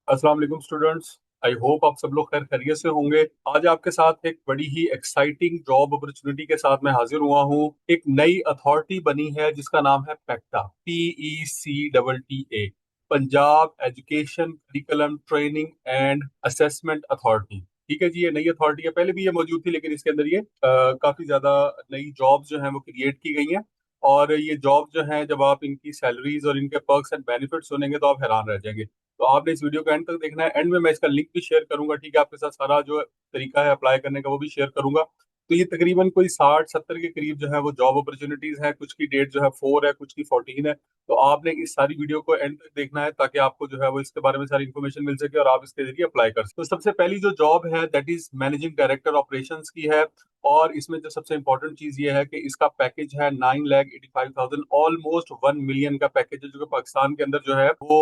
अस्सलाम वालेकुम students. I hope आप सब लोग खैर खैरियत से होंगे। आज आपके साथ एक बड़ी ही एक्साइटिंग जॉब अपॉर्चुनिटी के साथ मैं हाजिर हुआ हूँ। एक नई अथॉरिटी बनी है जिसका नाम है पैक्टा, PECTTA, Punjab education curriculum training and assessment authority. ठीक है जी, ये नई अथॉरिटी है। पहले भी ये मौजूद थी लेकिन इसके अंदर ये काफी ज्यादा नई जॉब्स जो हैं वो क्रिएट की गई हैं। और ये जॉब जो है, जब आप इनकी सैलरीज और इनके पर्क्स एंड बेनिफिट सुनेंगे तो आप हैरान रह जाएंगे। तो आपने इस वीडियो को एंड तक देखना है। एंड में मैं इसका लिंक भी शेयर करूंगा, ठीक है, आपके साथ सारा जो तरीका है अप्लाई करने का वो भी शेयर करूंगा। तो ये तकरीबन कोई 60-70 के करीब जो है वो जॉब अपॉर्चुनिटीज हैं। कुछ की डेट जो है 4 है, कुछ की 14 है। तो आपने इस सारी वीडियो को एंड तक देखना है ताकि आपको जो है वो इसके बारे में सारी इन्फॉर्मेशन मिल सके और आप इसके जरिए अप्लाई कर सकें। तो सबसे पहली जो जॉब है that is managing director operations की है। और इसमें जो सबसे इंपॉर्टेंट चीज ये है कि इसका पैकेज है 9,85,000, ऑलमोस्ट 1 मिलियन का पैकेज है, जो कि पाकिस्तान के अंदर जो है वो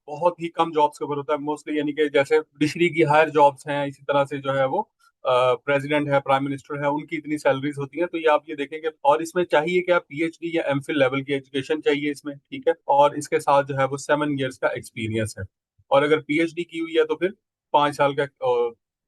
बहुत ही कम जॉब्स के ऊपर होता है मोस्टली। यानी कि जैसे डिग्री की हायर जॉब्स हैं, इसी तरह से जो है वो प्रेसिडेंट है, प्राइम मिनिस्टर है, उनकी इतनी सैलरीज होती हैं। तो ये आप ये देखेंगे। और इसमें चाहिए क्या, PhD या MPhil लेवल की एजुकेशन चाहिए इसमें, ठीक है। और इसके साथ जो है वो 7 ईयर्स का एक्सपीरियंस है। और अगर PhD की हुई है तो फिर 5 साल का,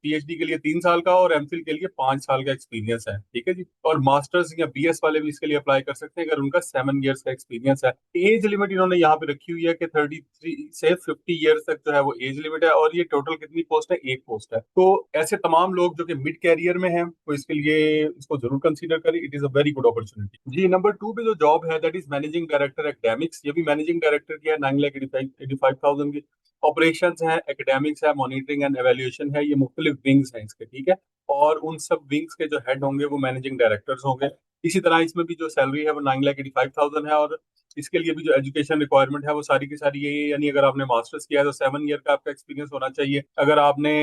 PhD के लिए 3 साल का और MPhil के लिए 5 साल का एक्सपीरियंस है, ठीक है जी। और मास्टर्स या BS वाले भी इसके लिए अप्लाई कर सकते हैं अगर उनका 7 ईयर्स का एक्सपीरियंस है। एज लिमिट इन्होंने यहाँ पे रखी हुई है कि 33 से 50 ईयर्स तक जो है वो एज लिमिट है। और ये टोटल कितनी पोस्ट है, एक पोस्ट है। तो ऐसे तमाम लोग जो कि मिड कैरियर में हैं वो इसके लिए इसको जरूर कंसीडर करें। It is a very good opportunity जी। नंबर 2 पे जो जॉब है that is managing director academics. ये भी मैनेजिंग डायरेक्टर की है, 9,85,000 की। ऑपरेशंस है, एकेडमिक्स है, मॉनिटरिंग एंड एवेल्यूएशन है। ये मुख्तलिफ विंग्स हैं इसके, ठीक है। और उन सब विंग्स के जो हेड होंगे वो मैनेजिंग डायरेक्टर्स होंगे। इसी तरह इसमें भी जो सैलरी है वो 9,85,000 है। और इसके लिए भी जो एजुकेशन रिक्वायरमेंट है वो सारी की सारी यही है। यानी अगर आपने मास्टर्स किया है तो 7 ईयर का आपका एक्सपीरियंस होना चाहिए। अगर आपने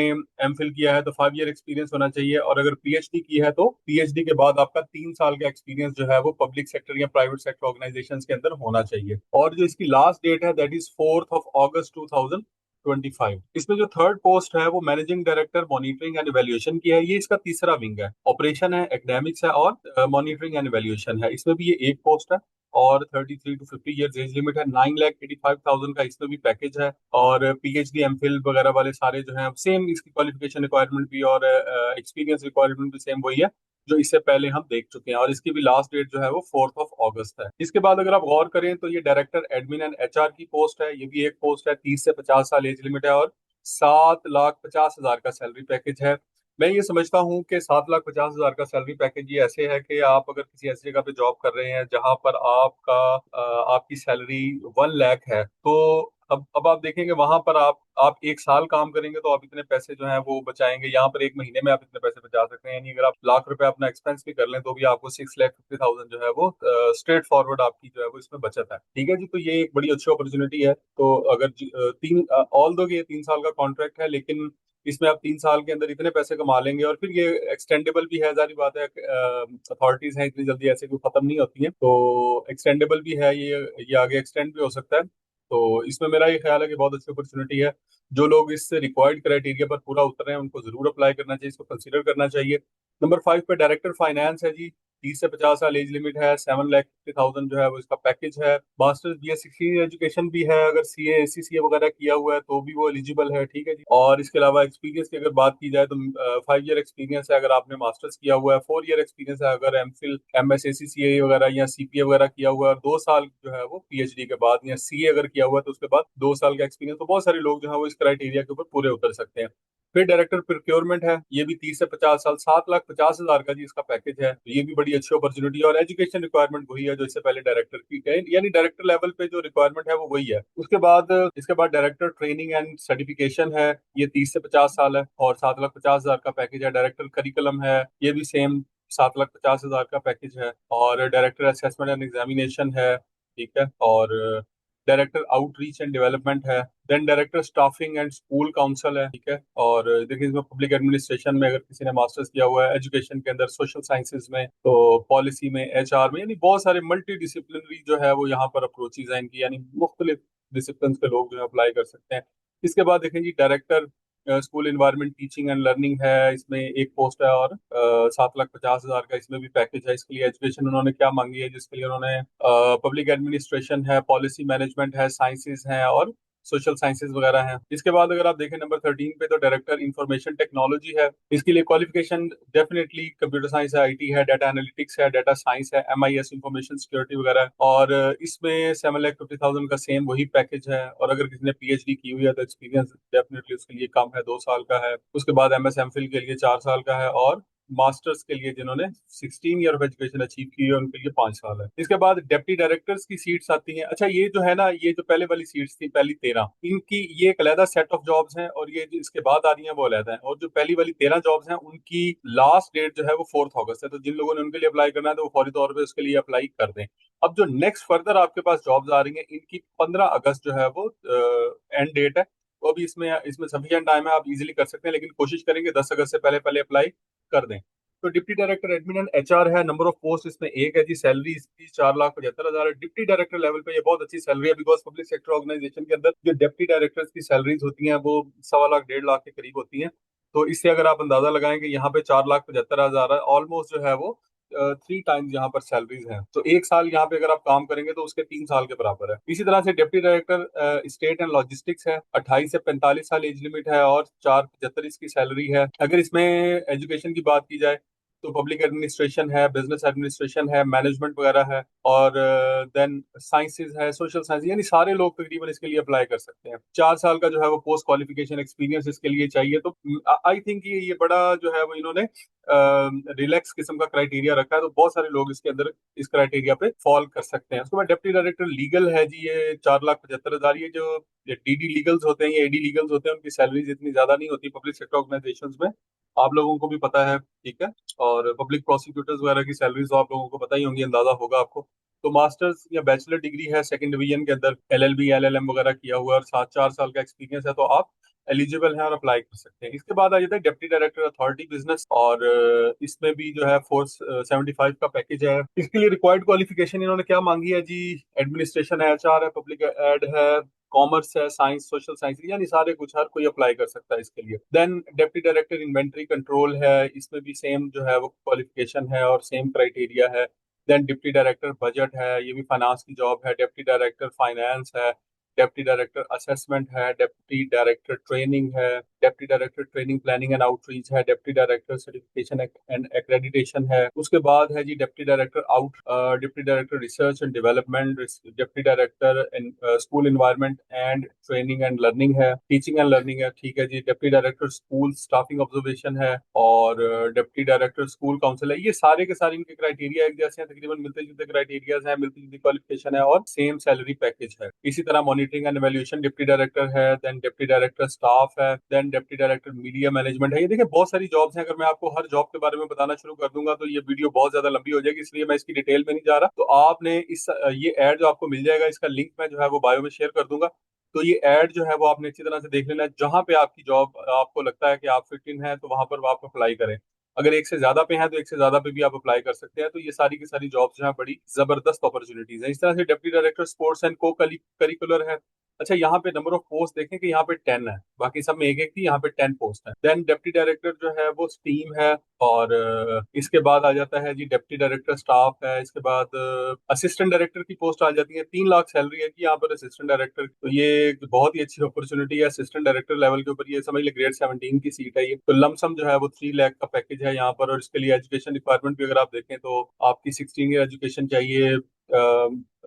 MPhil किया है तो 5 ईयर एक्सपीरियंस होना चाहिए। और अगर PhD की है तो PhD के बाद आपका 3 साल का एक्सपीरियंस जो है वो पब्लिक सेक्टर या प्राइवेट सेक्टर ऑर्गेनाइजेशन के अंदर होना चाहिए। और जो इसकी लास्ट डेट है दैट इज 4 अगस्त 2025। इसमें जो थर्ड पोस्ट है वो managing director monitoring and evaluation की है। ये इसका तीसरा विंग है। ऑपरेशन है, एकेडमिक्स है और मॉनिटरिंग एंड इवैल्यूएशन है। इसमें भी ये एक पोस्ट है। और 33 to 50 ईयर्स एज लिमिट है। 9,85,000 का इसमें भी पैकेज है। और PhD MPhil वगैरह वाले सारे जो हैं सेम, इसकी क्वालिफिकेशन रिक्वायरमेंट भी और एक्सपीरियंस रिक्वायरमेंट भी सेम वही है जो इससे पहले हम देख चुके हैं। और इसकी भी लास्ट डेट जो है वो 4 अगस्त है। इसके बाद अगर आप गौर करें तो ये डायरेक्टर एडमिन एंड HR की पोस्ट है। ये भी एक पोस्ट है, 30 से 50 साल एज लिमिट है और 7,50,000 का सैलरी पैकेज है। मैं ये समझता हूँ कि 7,50,000 का सैलरी पैकेज ये ऐसे है कि आप अगर किसी ऐसी जगह पे जॉब कर रहे हैं जहां पर आपकी सैलरी 1 लाख है, तो अब आप देखेंगे वहां पर आप 1 साल काम करेंगे तो आप इतने पैसे जो हैं वो बचाएंगे। यहाँ पर 1 महीने में आप इतने पैसे बचा सकते हैं। यानी अगर आप लाख रुपए अपना एक्सपेंस भी कर लें तो भी आपको 6,50,000 जो है वो स्ट्रेट फॉरवर्ड आपकी जो है वो इसमें बचत है, ठीक है जी। तो ये एक बड़ी अच्छी अपॉर्चुनिटी है। तो अगर तीन ऑल दो ये 3 साल का कॉन्ट्रैक्ट है, लेकिन इसमें आप 3 साल के अंदर इतने पैसे कमा लेंगे। और फिर ये एक्सटेंडेबल भी है, जारी बात है। अथॉरिटीज हैं इतनी जल्दी ऐसे कोई खत्म नहीं होती हैं, तो एक्सटेंडेबल भी है ये आगे एक्सटेंड भी हो सकता है। तो इसमें मेरा ये ख्याल है कि बहुत अच्छी अपॉर्चुनिटी है। जो लोग इस रिक्वायर्ड क्राइटेरिया पर पूरा उतर रहे हैं उनको जरूर अप्लाई करना चाहिए, इसको कंसिडर करना चाहिए। नंबर 5 पे डायरेक्टर फाइनेंस है जी। 30 से 50 साल एज लिमिट है। 7,50,000 जो है वो इसका पैकेज है। मास्टर्स BS 16 एजुकेशन भी है। अगर CA ACCA वगैरह किया हुआ है तो भी वो एलिजिबल है, ठीक है जी। और इसके अलावा एक्सपीरियंस की अगर बात की जाए तो 5 ईयर एक्सपीरियंस है अगर आपने मास्टर्स किया हुआ है। 4 ईयर एक्सपीरियंस है अगर MPhil MS ACCA वगैरह या CPA वगैरह किया हुआ है। 2 साल जो है वो PhD के बाद, या CA अगर किया हुआ है तो उसके बाद 2 साल का एक्सपीरियंस। तो बहुत सारे लोग जो है वो इस क्राइटेरिया के ऊपर पूरे उतर सकते हैं। फिर डायरेक्टर प्रोक्योरमेंट है। ये भी 30 से 50 साल, 7,50,000 का जी इसका पैकेज है। तो ये भी बड़ी अच्छी अपॉर्चुनिटी है। और एजुकेशन रिक्वायरमेंट वही है जो इससे पहले डायरेक्टर की है, यानी डायरेक्टर लेवल पे जो रिक्वायरमेंट है वो वही है। इसके बाद डायरेक्टर ट्रेनिंग एंड सर्टिफिकेशन है। ये 30 से 50 साल है और 7,50,000 का पैकेज है। डायरेक्टर करिकुलम है, ये भी सेम 7,50,000 का पैकेज है। और डायरेक्टर असेसमेंट एंड एग्जामिनेशन है, ठीक है। और डायरेक्टर आउटरीच एंड डेवलपमेंट है। Then director staffing and school council है, ठीक है। और देखिए इसमें पब्लिक एडमिनिस्ट्रेशन में अगर किसी ने मास्टर्स किया हुआ है, एजुकेशन के अंदर, सोशल साइंसेज में, तो पॉलिसी में, HR में, यानी बहुत सारे मल्टी डिसिप्लिनरी जो है वो यहाँ पर अप्रोचेज हैं इनकी। यानी मुख्तलिफ डिसिप्लिन के लोग जो है अप्लाई कर सकते हैं। इसके बाद देखें जी director school environment teaching and learning है। इसमें एक पोस्ट है और 7,50,000 का इसमें भी पैकेज है। इसके लिए एजुकेशन उन्होंने क्या मांगी है, जिसके लिए उन्होंने पब्लिक एडमिनिस्ट्रेशन है, पॉलिसी मैनेजमेंट है, साइंसेज हैं और सोशल साइंसेज वगैरह हैं। इसके बाद अगर आप देखें नंबर 13 पे, तो डायरेक्टर इंफॉर्मेशन टेक्नोलॉजी है। इसके लिए क्वालिफिकेशन डेफिनेटली कंप्यूटर साइंस है, आईटी है, डाटा एनालिटिक्स है, डाटा साइंस है, एमआईएस इंफॉर्मेशन सिक्योरिटी वगैरह है। और इसमें 7,50,000 का सेम वही पैकेज है। और अगर किसी ने पीएचडी की हुई है तो एक्सपीरियंस डेफिनेटली उसके लिए कम है, 2 साल का है। उसके बाद एमएस एमफिल के लिए 4 साल का है, और मास्टर्स के लिए जिन्होंने 16 ईयर ऑफ एजुकेशन अचीव की है उनके लिए 5 साल है। इसके बाद डेप्टी डायरेक्टर्स की सीट्स आती हैं। अच्छा, ये जो है ना, ये जो पहले वाली सीट्स थी, पहली 13, इनकी ये एक अलहदा सेट ऑफ जॉब्स हैं, और ये जो इसके बाद आ रही हैं वो अलहदा है। और जो पहली वाली 13 जॉब्स हैं उनकी लास्ट डेट जो है वो 4 अगस्त है। तो जिन लोगों ने उनके लिए अप्लाई करना है तो वो फौरी तौर पर उसके लिए अप्लाई कर दें। अब जो नेक्स्ट फर्दर आपके पास जॉब्स आ रही हैं, इनकी 15 अगस्त जो है वो एंड डेट है। तो अभी इसमें इसमें सफिशिएंट टाइम है, आप इजीली कर सकते हैं, लेकिन कोशिश करेंगे 10 अगस्त से पहले पहले अप्लाई कर दें। तो deputy director admin and HR है। नंबर ऑफ पोस्ट इसमें एक है जी। सैलरी इसकी 4,75,000 है। डिप्टी डायरेक्टर लेवल पे ये बहुत अच्छी सैलरी है, बिकॉज पब्लिक सेक्टर ऑर्गेनाइजेशन के अंदर जो डिप्टी डायरेक्टर्स की सैलरीज होती हैं वो 1.25 लाख 1.5 लाख के करीब होती हैं। तो इससे अगर आप अंदाजा लगाएं कि यहाँ पे 4,75,000 है, ऑलमोस्ट जो है वो 3 टाइम्स यहाँ पर सैलरीज हैं। तो एक साल यहाँ पे अगर आप काम करेंगे तो उसके 3 साल के बराबर है। इसी तरह से deputy director state and logistics है। 28 से 45 साल एज लिमिट है, और 4,75 इसकी सैलरी है। अगर इसमें एजुकेशन की बात की जाए तो पब्लिक एडमिनिस्ट्रेशन है, बिजनेस एडमिनिस्ट्रेशन है, मैनेजमेंट वगैरह है, और देन साइंसेज है, सोशल साइंस, यानी सारे लोग तकरीबन इसके लिए अप्लाई कर सकते हैं। 4 साल का जो है वो पोस्ट क्वालिफिकेशन एक्सपीरियंस इसके लिए चाहिए। तो आई थिंक ये बड़ा जो है वो इन्होंने रिलैक्स किस्म का क्राइटेरिया रखा है, तो बहुत सारे लोग इसके अंदर इस क्राइटेरिया पे फॉल कर सकते हैं। उसके बाद डिप्टी डायरेक्टर लीगल है जी, ये 4,75,000। ये जो डीडी लीगल्स होते हैं, ये एडी लीगल्स होते हैं, उनकी सैलरीज इतनी ज्यादा नहीं होती पब्लिक सेक्टर ऑर्गेनाइजेशंस में, आप लोगों को भी पता है, ठीक है। और पब्लिक प्रोसिक्यूटर्स वगैरह की सैलरीज तो आप लोगों को पता ही होंगी, अंदाजा होगा आपको। तो मास्टर्स या बैचलर डिग्री है सेकंड डिवीजन के अंदर, एलएलबी एलएलएम वगैरह किया हुआ है, और 4 साल का एक्सपीरियंस है, तो आप एलिजिबल हैं और अप्लाई कर सकते हैं। इसके बाद आ जाता है डिप्टी डायरेक्टर अथॉरिटी बिजनेस, और इसमें भी जो है 475 का पैकेज है। इसके लिए रिक्वायर्ड क्वालिफिकेशन इन्होंने क्या मांगी है जी? एडमिनिस्ट्रेशन है, एचआर है, पब्लिक एड है, कॉमर्स है, साइंस, सोशल साइंस, यानी सारे कुछ, हर कोई अप्लाई कर सकता है इसके लिए। Then deputy director inventory control है। इसमें भी सेम जो है वो क्वालिफिकेशन है और सेम क्राइटेरिया है। देन डिप्टी डायरेक्टर बजट है, ये भी फाइनेंस की जॉब है। डिप्टी डायरेक्टर फाइनेंस है। डिप्टी डायरेक्टर असेसमेंट है। डिप्टी डायरेक्टर ट्रेनिंग है। Deputy director training planning and outreach है। Deputy director certification and accreditation है। उसके बाद है जी deputy director deputy director research and development. Deputy director school environment and training and learning है, teaching and learning है, ठीक है जी। Deputy director school staffing observation है, और डिप्टी डायरेक्टर स्कूल काउंसिल है। ये सारे के सारे इनके क्राइटेरिया एक जैसे हैं, तकरीबन मिलते जुलते क्राइटेरियाज हैं, मिलती जुलती क्वालिफिकेशन है, और सेम सैलरी पैकेज है। इसी तरह monitoring and evaluation deputy director है। देन डिप्टी डायरेक्टर स्टाफ है। Then deputy director media management है। ये देखिए बहुत सारी जॉब्स हैं। अगर मैं आपको हर जॉब के बारे में बताना शुरू कर दूंगा तो ये वीडियो बहुत ज्यादा लंबी हो जाएगी, इसलिए मैं इसकी डिटेल में नहीं जा रहा। तो आपने ये एड जो आपको मिल जाएगा, इसका लिंक मैं जो है वो बायो में शेयर कर दूंगा। तो ये एड जो है वो आपने अच्छी तरह से देख लेना है। जहां पे आपकी जॉब आपको लगता है कि आप फिट इन है, तो वहां पर आप अप्लाई करें। अगर एक से ज्यादा पे हैं तो एक से ज्यादा पे भी आप अप्लाई कर सकते हैं। तो ये सारी की सारी जॉब्स जो है बड़ी जबरदस्त अपॉर्चुनिटीज है। इस तरह से डिप्टी डायरेक्टर स्पोर्ट्स एंड को करिकुलर है। अच्छा, यहाँ पे नंबर ऑफ पोस्ट देखें कि यहाँ पे 10 है, बाकी सब में एक एक थी, यहाँ पे 10 पोस्ट है। देन डिप्टी डायरेक्टर जो है वो स्टीम है। और इसके बाद आ जाता है जी डिप्टी डायरेक्टर स्टाफ है। इसके बाद असिस्टेंट डायरेक्टर की पोस्ट आ जाती है। 3 लाख सैलरी है कि यहाँ पर असिस्टेंट डायरेक्टर, तो ये एक बहुत ही अच्छी अपॉर्चुनिटी है असिस्टेंट डायरेक्टर लेवल के ऊपर। ये समझ ले ग्रेड 17 की सीट है ये। तो लमसम जो है वो 3 लाख का पैकेज है यहाँ पर। और इसके लिए एजुकेशन रिक्वायरमेंट भी अगर आप देखें तो आपकी 16 ईयर एजुकेशन चाहिए,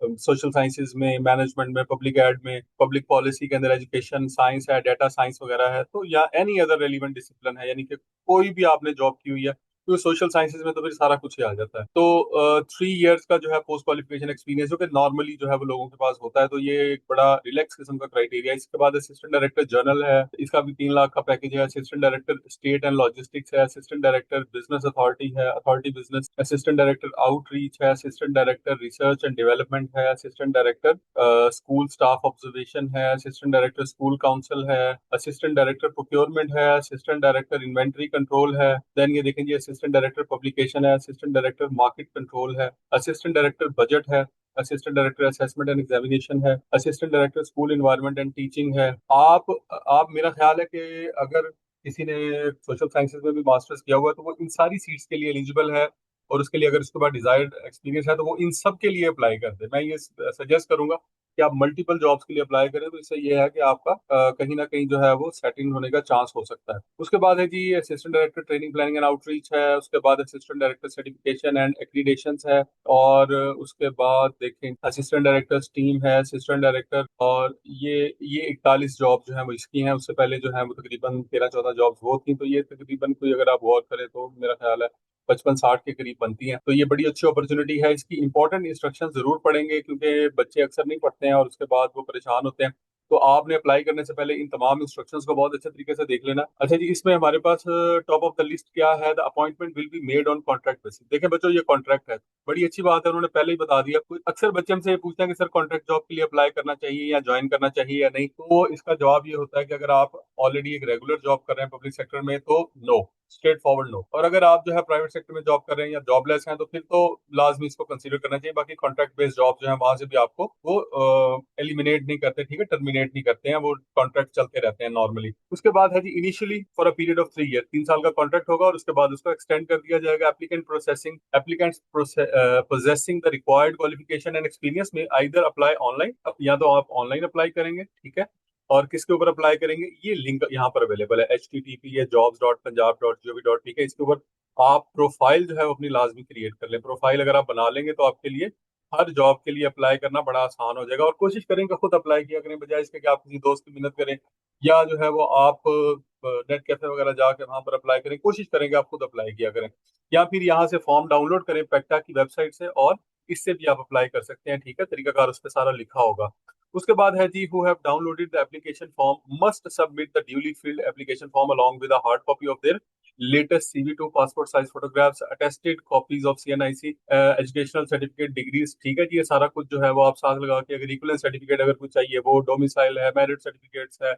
सोशल साइंसेज में, मैनेजमेंट में, पब्लिक एड में, पब्लिक पॉलिसी के अंदर एजुकेशन साइंस है, डाटा साइंस वगैरह है, तो या एनी अदर रेलिवेंट डिसिप्लिन है, यानी कि कोई भी आपने जॉब की हुई है, तो सोशल साइंसेज में तो फिर सारा कुछ ही आ जाता है। तो 3 इयर्स का जो है पोस्ट क्वालिफिकेशन एक्सपीरियंस जो कि नॉर्मली जो है वो लोगों के पास होता है, तो ये एक बड़ा रिलैक्स किस्म का क्राइटेरिया है। इसके बाद असिस्टेंट डायरेक्टर जर्नल है, इसका भी 3 लाख का पैकेज है। Assistant director state and logistics है। असिस्टेंट डायरेक्टर बिजनेस अथॉरिटी है, authority business. Assistant director outreach है। Assistant director research and development है। Assistant director school staff observation है। असिस्टेंट डायरेक्टर स्कूल काउंसिल है। असिस्टेंट डायरेक्टर प्रोक्योरमेंट है। Assistant director inventory control है। Then ये देखेंगे assistant director publication है। असिस्टेंट डायरेक्टर मार्केट कंट्रोल है। असिस्टेंट डायरेक्टर बजट है। Assistant director assessment and examination है। Assistant director school environment and teaching है। आप मेरा ख्याल है कि अगर किसी ने सोशल साइंसेज में भी मास्टर्स किया हुआ है तो वो इन सारी सीट्स के लिए एलिजिबल है। और उसके लिए अगर उसके बाद डिजायर्ड एक्सपीरियंस है तो वो इन सब के लिए अप्लाई कर दे। मैं ये सजेस्ट करूंगा कि कि आप मल्टीपल जॉब्स के लिए अप्लाई करें, तो इससे ये है कि आपका कहीं ना कहीं जो है वो सेटिंग होने का चांस हो सकता है। उसके बाद है जी assistant director training planning and outreach है, उसके बाद assistant director certification and accreditation है, और उसके बाद देखें असिस्टेंट डायरेक्टर टीम है, असिस्टेंट डायरेक्टर, और ये 41 जॉब जो है वो इसकी हैं। उससे पहले जो है वो तकरीबन 13-14 जॉब्स वो थी, तो ये तकरीबन कोई अगर आप गौर करें तो मेरा ख्याल है 55-60 के करीब बनती हैं। तो ये बड़ी अच्छी अपॉर्चुनिटी है। इसकी इंपॉर्टेंट इंस्ट्रक्शन जरूर पढ़ेंगे क्योंकि बच्चे अक्सर नहीं पढ़ते हैं और उसके बाद वो परेशान होते हैं। तो आपने अप्लाई करने से पहले इन तमाम इंस्ट्रक्शंस को बहुत अच्छे तरीके से देख लेना। अच्छा जी, इसमें हमारे पास टॉप ऑफ द लिस्ट क्या है, the appointment will be made on contract basis. देखें बच्चों, ये कॉन्ट्रैक्ट है, बड़ी अच्छी बात है, उन्होंने पहले ही बता दिया। अक्सर बच्चे हमसे ये पूछते हैं कि सर कॉन्ट्रैक्ट जॉब के लिए अप्लाई करना चाहिए या ज्वाइन करना चाहिए या नहीं, तो इसका जवाब ये होता है कि अगर आप ऑलरेडी एक रेगुलर जॉब कर रहे हैं पब्लिक सेक्टर में तो नो, स्ट्रेट फॉरवर्ड नो। और अगर आप जो है प्राइवेट सेक्टर में जॉब कर रहे हैं या जॉबलेस हैं तो फिर तो लाजमी इसको कंसीडर करना चाहिए। बाकी कॉन्ट्रैक्ट बेस्ड जॉब जो है वहां से भी आपको वो एलिमिनेट नहीं करते, ठीक है, टर्मिनेट नहीं करते हैं, वो कॉन्ट्रैक्ट चलते रहते हैं नॉर्मली। उसके बाद है जी initially for a period of 3 year, 3 साल का कॉन्ट्रैक्ट होगा और उसके बाद उसको एक्सटेंड कर दिया जाएगा। Applicants possessing the required qualification and experience में आइदर अप्लाई ऑनलाइन, या तो आप ऑनलाइन अप्लाई करेंगे, ठीक है। और किसके ऊपर अप्लाई करेंगे, ये लिंक यहाँ पर अवेलेबल है, HTTP या jobs.punjab.gov.pk। इसके ऊपर आप प्रोफाइल जो है वो अपनी लाजमी क्रिएट कर लें। प्रोफाइल अगर आप बना लेंगे तो आपके लिए हर जॉब के लिए अप्लाई करना बड़ा आसान हो जाएगा। और कोशिश करेंगे खुद अप्लाई किया करें, बजाय इसके कि आप किसी दोस्त की मदद करें या जो है वो आप नेट कैफे वगैरह जाके वहां पर अप्लाई करें। कोशिश करेंगे आप खुद अप्लाई किया करें, या फिर यहाँ से फॉर्म डाउनलोड करें पेक्टा की वेबसाइट से, और इससे भी आप अप्लाई कर सकते हैं, ठीक है। तरीकाकार उस पर सारा लिखा होगा। उसके बाद है जी who have downloaded the application form must submit the duly filled application form along with a hard copy of their latest CV two passport size photographs attested copies of CNIC educational certificate degrees, ठीक है जी। ये सारा कुछ जो है वो आप साथ लगा के, अगर इक्विवेलेंट सर्टिफिकेट अगर कुछ चाहिए, वो डोमिसाइल है, मैरिट सर्टिफिकेट्स है,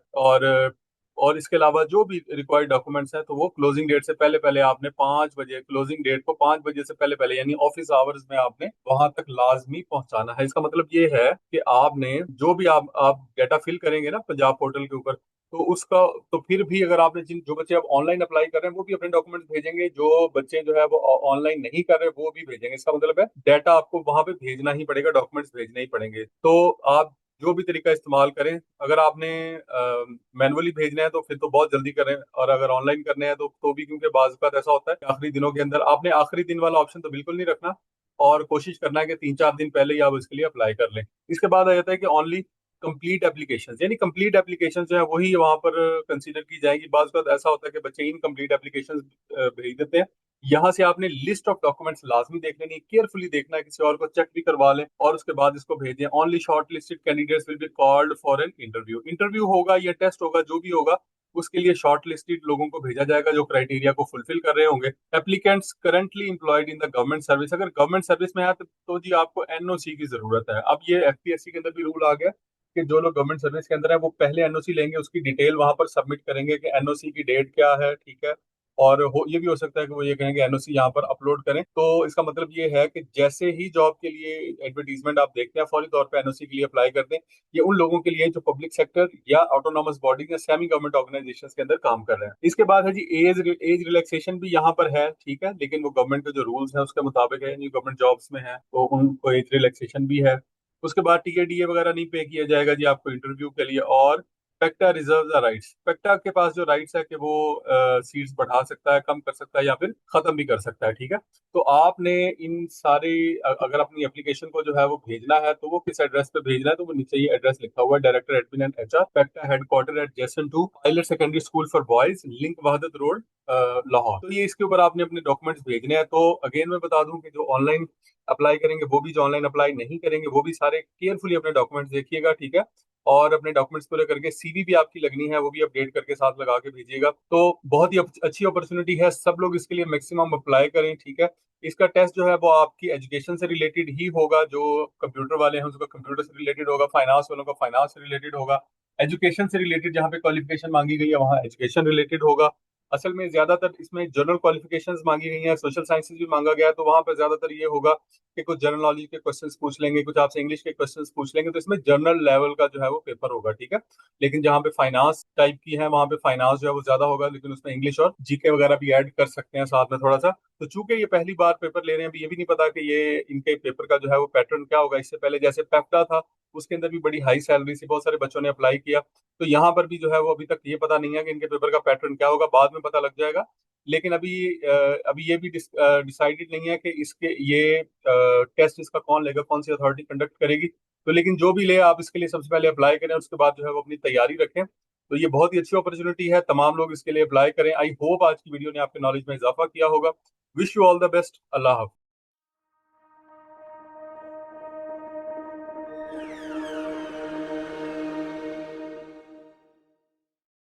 और इसके अलावा जो भी रिक्वायर्ड डॉक्यूमेंट्स हैं, तो वो क्लोजिंग डेट से पहले पहले आपने 5 बजे, क्लोजिंग डेट को 5 बजे से पहले पहले यानी ऑफिस आवर्स में आपने वहां तक लाजमी पहुंचाना है। इसका मतलब ये है कि आपने जो भी आप डेटा फिल करेंगे ना पंजाब पोर्टल के ऊपर, तो उसका, तो फिर भी अगर आपने जिन जो बच्चे अब ऑनलाइन अप्लाई कर रहे हैं वो भी अपने डॉक्यूमेंट्स भेजेंगे, जो बच्चे जो है वो ऑनलाइन नहीं कर रहे वो भी भेजेंगे। इसका मतलब है डाटा आपको वहां पे भेजना ही पड़ेगा, डॉक्यूमेंट्स भेजने ही पड़ेंगे। तो आप जो भी तरीका इस्तेमाल करें, अगर आपने मैनुअली भेजना है तो फिर तो बहुत जल्दी करें, और अगर ऑनलाइन करने हैं तो भी, क्योंकि बाज़ का ऐसा होता है कि आखिरी दिनों के अंदर आपने आखिरी दिन वाला ऑप्शन तो बिल्कुल नहीं रखना, और कोशिश करना है कि 3-4 दिन पहले ही आप इसके लिए अप्लाई कर लें। इसके बाद आ जाता है कि ओनली कंप्लीट एप्लीकेशन, यानी कंप्लीट एप्लीकेशन जो है वही वहां पर कंसीडर की जाएगी। बाज़ का ऐसा होता है कि बच्चे इनकम्प्लीट एप्लीकेशन भेज देते हैं। यहाँ से आपने लिस्ट ऑफ डॉक्यूमेंट्स लाजमी देख लेनी है, केयरफुली देखना है, किसी और को चेक भी करवा लें और उसके बाद इसको भेजें। Only short listed candidates will be called for an interview. Interview होगा या टेस्ट होगा, जो भी होगा, उसके लिए शॉर्ट लिस्टेड लोगों को भेजा जाएगा जो क्राइटेरिया को फुलफिल कर रहे होंगे। Applicants currently employed in the government service, अगर गवर्नमेंट सर्विस में है तो जी आपको NOC की जरूरत है। अब ये FPSC के अंदर भी रूल आ गया कि जो लोग गवर्नमेंट सर्विस के अंदर है वो पहले NOC लेंगे, उसकी डिटेल वहां पर सबमिट करेंगे कि NOC की डेट क्या है, ठीक है। और ये भी हो सकता है कि वो ये कहेंगे NOC यहाँ पर अपलोड करें। तो इसका मतलब ये है कि जैसे ही जॉब के लिए एडवर्टीजमेंट आप देखते हैं फौरी तौर पे NOC के लिए अप्लाई कर दें। ये उन लोगों के लिए जो पब्लिक सेक्टर या ऑटोनॉमस बॉडी या सेमी गवर्नमेंट ऑर्गेनाइजेशन के अंदर काम कर रहे हैं। इसके बाद है जी एज रिलैक्सेशन भी यहाँ पर है, ठीक है, लेकिन वो गवर्नमेंट के जो रूल्स है उसके मुताबिक है। गवर्नमेंट जॉब्स में है तो उनको एज रिलैक्सेशन भी है। उसके बाद TADA वगैरह नहीं पे किया जाएगा जी आपको इंटरव्यू के लिए। और पेक्टा रिजर्व द राइट्स, पेक्टा के पास जो राइट्स है कि वो सीट्स बढ़ा सकता है, कम कर सकता है या फिर खत्म भी कर सकता है, ठीक है। तो आपने इन सारे अगर अपनी एप्लीकेशन को जो है वो भेजना है तो वो किस एड्रेस पे भेजना है, तो वो नीचे ही एड्रेस लिखा हुआ है, director admin and HR, PECTAA headquarter at जेसन 2 pilot secondary school for boys, link Wahdat road, Lahore. तो ये इसके ऊपर आपने अपने डॉक्यूमेंट्स भेजने हैं। तो अगेन मैं बता दूं कि जो ऑनलाइन अप्लाई करेंगे वो भी, जो ऑनलाइन अप्लाई नहीं करेंगे वो भी, सारे केयरफुली अपने डॉक्यूमेंट्स देखिएगा, ठीक है। और अपने डॉक्यूमेंट्स पूरे करके CV भी आपकी लगनी है, वो भी अपडेट करके साथ लगा के भेजिएगा। तो बहुत ही अच्छी अपॉर्चुनिटी है, सब लोग इसके लिए मैक्सिमम अप्लाई करें, ठीक है। इसका टेस्ट जो है वो आपकी एजुकेशन से रिलेटेड ही होगा, जो कंप्यूटर वाले हैं उसका कंप्यूटर से रिलेटेड होगा, फाइनेंस वालों का फाइनेंस से रिलेटेड होगा, एजुकेशन से रिलेटेड जहाँ पे क्वालिफिकेशन मांगी गई है वहाँ एजुकेशन रिलेटेड होगा। असल में ज्यादातर इसमें जनरल क्वालिफिकेशंस मांगी गई हैं, सोशल साइंसेज भी मांगा गया है, तो वहां पर ज्यादातर ये होगा कि कुछ जनरल नॉलेज के क्वेश्चंस पूछ लेंगे, कुछ आपसे इंग्लिश के क्वेश्चंस पूछ लेंगे, तो इसमें जनरल लेवल का जो है वो पेपर होगा, ठीक है। लेकिन जहाँ पे फाइनेंस टाइप की है वहां पे फाइनेंस जो है वो ज्यादा होगा, लेकिन उसमें इंग्लिश और GK वगैरह भी ऐड कर सकते हैं साथ में थोड़ा सा। तो चूंकि ये पहली बार पेपर ले रहे हैं, अभी ये भी नहीं पता कि ये इनके पेपर का जो है वो पैटर्न क्या होगा। इससे पहले जैसे पेप्टा था, उसके अंदर भी बड़ी हाई सैलरी से बहुत सारे बच्चों ने अप्लाई किया। तो यहाँ पर भी जो है वो अभी तक ये पता नहीं है कि इनके पेपर का पैटर्न क्या होगा, बाद में पता लग जाएगा। लेकिन अभी ये भी डिसाइडेड नहीं है कि इसके ये टेस्ट इसका कौन लेगा, कौन सी अथॉरिटी कंडक्ट करेगी। तो लेकिन जो भी ले, आप इसके लिए सबसे पहले अप्लाई करें, उसके बाद जो है वो अपनी तैयारी रखें। तो ये बहुत ही अच्छी अपॉर्चुनिटी है, तमाम लोग इसके लिए अप्लाई करें। आई होप आज की वीडियो ने आपके नॉलेज में इजाफा किया होगा। Wish you all the best. अल्लाह हाफ़िज़।